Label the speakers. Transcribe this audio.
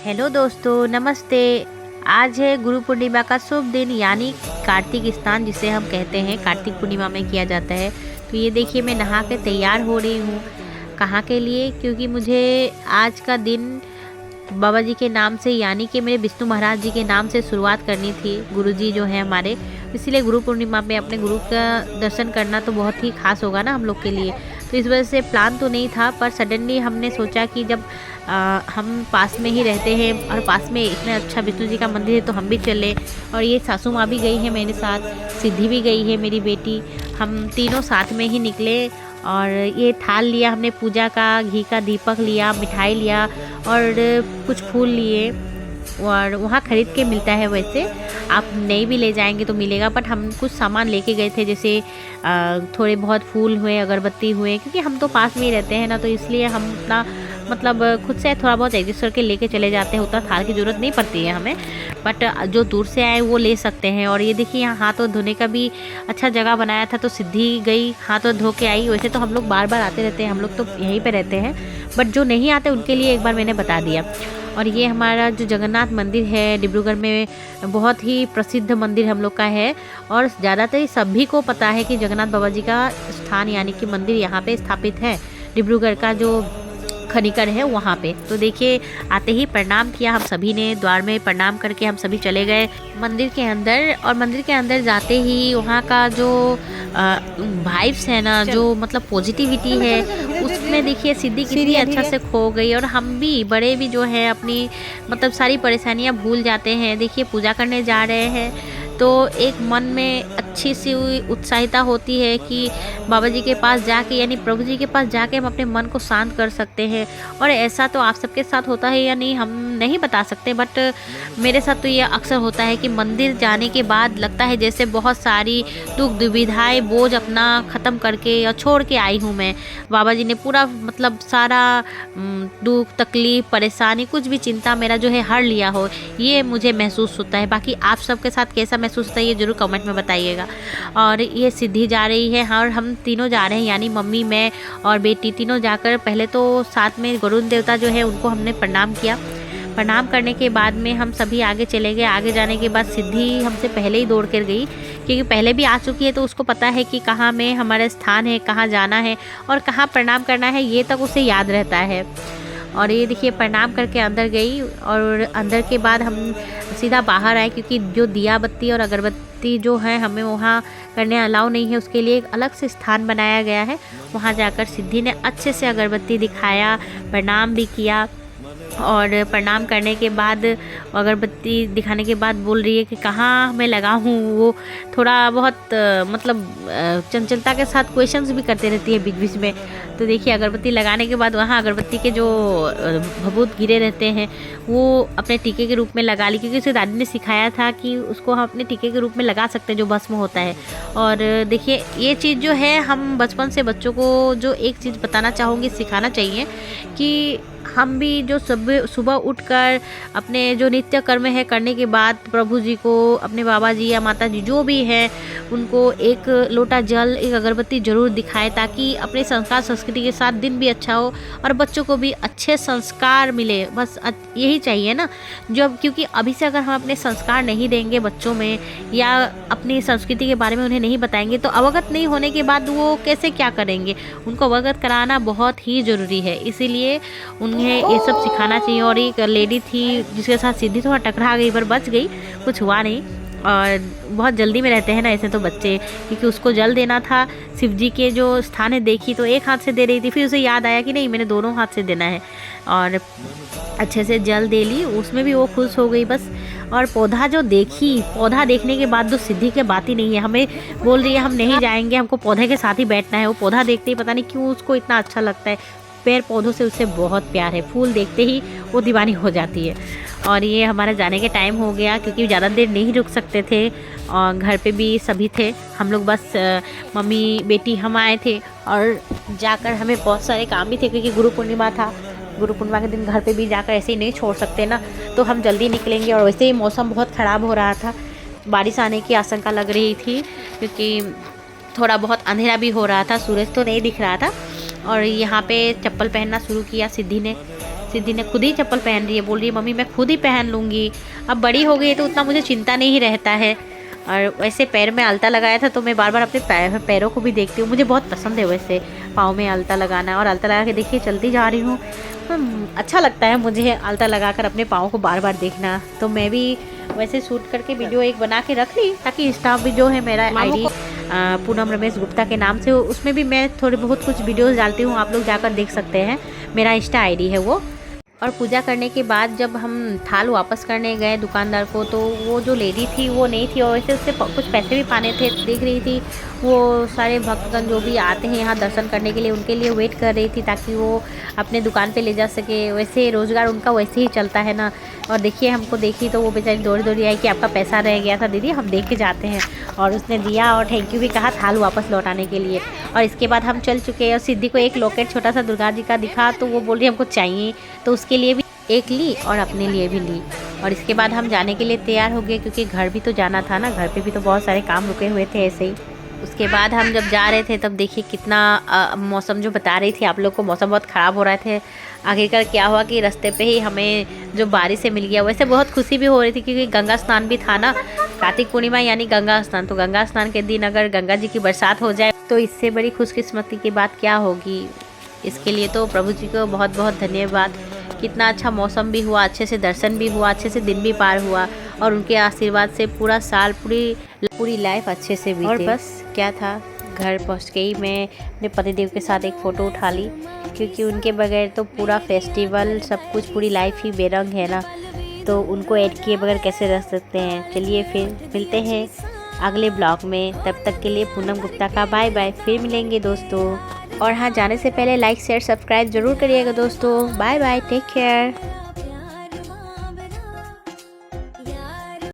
Speaker 1: Hello दोस्तों, नमस्ते। आज है गुरु पूर्णिमा का शुभ दिन, यानी कार्तिक स्नान जिसे हम कहते हैं, कार्तिक पूर्णिमा में किया जाता है। तो ये देखिए, मैं नहा के तैयार हो रही हूँ। कहाँ के लिए? क्योंकि मुझे आज का दिन बाबा जी के नाम से, यानी कि मेरे विष्णु महाराज जी के नाम से शुरुआत करनी थी। गुरु जी जो है हमारे, इसीलिए गुरु पूर्णिमा में अपने गुरु का दर्शन करना तो बहुत ही खास होगा ना हम लोग के लिए। तो इस वजह से प्लान तो नहीं था, पर सडनली हमने सोचा कि जब हम पास में ही रहते हैं और पास में इतना अच्छा विष्णु जी का मंदिर है तो हम भी चले। और ये सासू माँ भी गई है मेरे साथ, सिद्धि भी गई है मेरी बेटी। हम तीनों साथ में ही निकले और ये थाल लिया हमने पूजा का, घी का दीपक लिया, मिठाई लिया और कुछ फूल लिए। और वहाँ ख़रीद के मिलता है, वैसे आप नहीं भी ले जाएंगे तो मिलेगा, बट हम कुछ सामान लेके गए थे, जैसे थोड़े बहुत फूल हुए, अगरबत्ती हुए, क्योंकि हम तो पास में ही रहते हैं ना, तो इसलिए हम अपना मतलब खुद से थोड़ा बहुत एडजस्ट करके लेके चले जाते हैं। उतना थाल की ज़रूरत नहीं पड़ती है हमें, बट जो दूर से आए वो ले सकते हैं। और ये देखिए, यहाँ हाथ धोने का भी अच्छा जगह बनाया था, तो सिद्धि गई हाथ धो के आई। वैसे तो हम लोग बार बार आते रहते हैं, हम लोग तो यहीं पे रहते हैं, बट जो नहीं आते उनके लिए एक बार मैंने बता दिया। और ये हमारा जो जगन्नाथ मंदिर है डिब्रूगढ़ में, बहुत ही प्रसिद्ध मंदिर हम लोग का है। और ज़्यादातर सभी को पता है कि जगन्नाथ बाबा जी का स्थान यानी कि मंदिर यहाँ पे स्थापित है, डिब्रूगढ़ का जो खनिकर है वहाँ पे। तो देखिए, आते ही प्रणाम किया हम सभी ने, द्वार में प्रणाम करके हम सभी चले गए मंदिर के अंदर। और मंदिर के अंदर जाते ही वहाँ का जो वाइब्स है ना, जो मतलब पॉजिटिविटी है, उसमें देखिए सिद्धि कितनी अच्छा से खो गई। और हम भी बड़े भी जो है अपनी मतलब सारी परेशानियाँ भूल जाते हैं। देखिए, पूजा करने जा रहे हैं तो एक मन में अच्छी सी उत्साहिता होती है कि बाबा जी के पास जाके, यानी प्रभु जी के पास जाके हम अपने मन को शांत कर सकते हैं। और ऐसा तो आप सबके साथ होता है या नहीं हम नहीं बता सकते, बट मेरे साथ तो ये अक्सर होता है कि मंदिर जाने के बाद लगता है जैसे बहुत सारी दुख दुविधाएं बोझ अपना ख़त्म करके या छोड़ के आई हूँ मैं। बाबा जी ने पूरा मतलब सारा दुख तकलीफ परेशानी कुछ भी चिंता मेरा जो है हर लिया हो, ये मुझे महसूस होता है। बाकी आप सबके साथ कैसा महसूस होता है ये ज़रूर कमेंट में बताइएगा। और ये सिद्धि जा रही है, हाँ, और हम तीनों जा रहे हैं, यानी मम्मी, मैं और बेटी तीनों जाकर पहले तो साथ में वरुण देवता जो है उनको हमने प्रणाम किया। प्रणाम करने के बाद में हम सभी आगे चले गए। आगे जाने के बाद सिद्धि हमसे पहले ही दौड़ कर गई, क्योंकि पहले भी आ चुकी है, तो उसको पता है कि कहाँ में हमारा स्थान है, कहाँ जाना है और कहाँ प्रणाम करना है, ये तक उसे याद रहता है। और ये देखिए, प्रणाम करके अंदर गई और अंदर के बाद हम सीधा बाहर आए, क्योंकि जो दिया बत्ती और अगरबत्ती जो है हमें वहाँ करने अलाउ नहीं है, उसके लिए एक अलग से स्थान बनाया गया है। वहाँ जाकर सिद्धि ने अच्छे से अगरबत्ती दिखाया, प्रणाम भी किया। और प्रणाम करने के बाद, अगरबत्ती दिखाने के बाद बोल रही है कि कहाँ मैं लगा हूँ। वो थोड़ा बहुत मतलब चंचलता के साथ क्वेश्चंस भी करते रहती है बीच बीच में। तो देखिए, अगरबत्ती लगाने के बाद वहाँ अगरबत्ती के जो भभूत गिरे रहते हैं वो अपने टीके के रूप में लगा ली, क्योंकि उसे दादी ने सिखाया था कि उसको हम अपने टीके के रूप में लगा सकते हैं, जो भस्म होता है। और देखिए, ये चीज़ जो है हम बचपन से बच्चों को जो एक चीज़ बताना चाहूँगी, सिखाना चाहिए कि हम भी जो सुबह उठकर अपने जो नित्य कर्म है करने के बाद प्रभु जी को, अपने बाबा जी या माता जी जो भी हैं, उनको एक लोटा जल, एक अगरबत्ती जरूर दिखाएं, ताकि अपने संस्कार संस्कृति के साथ दिन भी अच्छा हो और बच्चों को भी अच्छे संस्कार मिले। बस यही चाहिए ना। जब क्योंकि अभी से अगर हम अपने संस्कार नहीं देंगे बच्चों में, या अपनी संस्कृति के बारे में उन्हें नहीं बताएंगे, तो अवगत नहीं होने के बाद वो कैसे क्या करेंगे। उनको अवगत कराना बहुत ही ज़रूरी है, इसीलिए उन्हें ये सब सिखाना चाहिए। और एक लेडी थी जिसके साथ सिद्धि थोड़ा टकरा गई, पर बच गई, कुछ हुआ नहीं। और बहुत जल्दी में रहते हैं ना ऐसे तो बच्चे, क्योंकि उसको जल देना था। शिव जी के जो स्थान है देखी तो एक हाथ से दे रही थी, फिर उसे याद आया कि नहीं, मैंने दोनों हाथ से देना है, और अच्छे से जल दे ली। उसमें भी वो खुश हो गई बस। और पौधा जो देखी, पौधा देखने के बाद तो सिद्धि की बात ही नहीं है, हमें बोल रही है हम नहीं जाएंगे, हमको पौधे के साथ ही बैठना है। वो पौधा देखते ही पता नहीं क्यों उसको इतना अच्छा लगता है, पेड़ पौधों से उससे बहुत प्यार है, फूल देखते ही वो दीवानी हो जाती है। और ये हमारा जाने के टाइम हो गया, क्योंकि ज़्यादा देर नहीं रुक सकते थे और घर पे भी सभी थे। हम लोग बस मम्मी बेटी हम आए थे, और जाकर हमें बहुत सारे काम भी थे, क्योंकि गुरु पूर्णिमा था। गुरु पूर्णिमा के दिन घर पे भी जाकर ऐसे ही नहीं छोड़ सकते ना, तो हम जल्दी निकलेंगे। और वैसे ही मौसम बहुत ख़राब हो रहा था, बारिश आने की आशंका लग रही थी, क्योंकि थोड़ा बहुत अंधेरा भी हो रहा था, सूरज तो नहीं दिख रहा था। और यहाँ पे चप्पल पहनना शुरू किया सिद्धि ने। सिद्धि ने खुद ही चप्पल पहन रही है, बोल रही है मम्मी मैं खुद ही पहन लूँगी। अब बड़ी हो गई है तो उतना मुझे चिंता नहीं रहता है। और वैसे पैर में आलता लगाया था तो मैं बार बार अपने पैरों को भी देखती हूँ, मुझे बहुत पसंद है वैसे पाँव में आलता लगाना। और आलता लगा के देखिए चलती जा रही हूँ, अच्छा लगता है मुझे आलता लगाकर अपने पाँव को बार बार देखना। तो मैं भी वैसे शूट करके वीडियो एक बना के रख ली, ताकि इंस्टा भी जो है मेरा आईडी पूनम रमेश गुप्ता के नाम से, उसमें भी मैं थोड़े बहुत कुछ वीडियोस डालती हूँ, आप लोग जाकर देख सकते हैं, मेरा इंस्टा आईडी है वो। और पूजा करने के बाद जब हम थाल वापस करने गए दुकानदार को, तो वो जो लेडी थी वो नहीं थी, और वैसे उससे कुछ पैसे भी पाने थे। देख रही थी वो सारे भक्तगण जो भी आते हैं यहाँ दर्शन करने के लिए, उनके लिए वेट कर रही थी ताकि वो अपने दुकान पे ले जा सके। वैसे रोज़गार उनका वैसे ही चलता है ना। और देखिए हमको देखी तो वो बेचारी दौड़ी दौड़ी आई कि आपका पैसा रह गया था दीदी, हम देख के जाते हैं। और उसने दिया और थैंक यू भी कहा थाल वापस लौटाने के लिए। और इसके बाद हम चल चुके। और सिद्धि को एक लॉकेट छोटा सा दुर्गा जी का दिखा, तो वो बोल रही हमको चाहिए, तो उसके लिए भी एक ली और अपने लिए भी ली। और इसके बाद हम जाने के लिए तैयार हो गए, क्योंकि घर भी तो जाना था ना, घर पे भी तो बहुत सारे काम रुके हुए थे ऐसे ही। उसके बाद हम जब जा रहे थे तब देखिए कितना मौसम जो बता रही थी आप लोग को, मौसम बहुत ख़राब हो रहे थे। आखिरकार क्या हुआ कि रास्ते पे ही हमें जो बारिश से मिल गया। वैसे बहुत खुशी भी हो रही थी क्योंकि गंगा स्नान भी था ना, कार्तिक पूर्णिमा यानी गंगा स्नान। तो गंगा स्नान के दिन अगर गंगा जी की बरसात हो जाए तो इससे बड़ी खुशकिस्मती की बात क्या होगी। इसके लिए तो प्रभु जी को बहुत बहुत धन्यवाद। कितना अच्छा मौसम भी हुआ, अच्छे से दर्शन भी हुआ, अच्छे से दिन भी पार हुआ, और उनके आशीर्वाद से पूरा साल पूरी लाइफ अच्छे से बीती। और बस क्या था, घर पहुंच के ही मैं अपने पतिदेव के साथ एक फ़ोटो उठा ली, क्योंकि उनके बगैर तो पूरा फेस्टिवल सब कुछ पूरी लाइफ ही बेरंग है ना, तो उनको ऐड किए बगैर कैसे रह सकते हैं। चलिए फिर मिलते हैं अगले ब्लॉग में, तब तक के लिए पूनम गुप्ता का बाय बाय, फिर मिलेंगे दोस्तों। और हाँ, जाने से पहले लाइक शेयर सब्सक्राइब ज़रूर करिएगा दोस्तों। Bye bye, take care.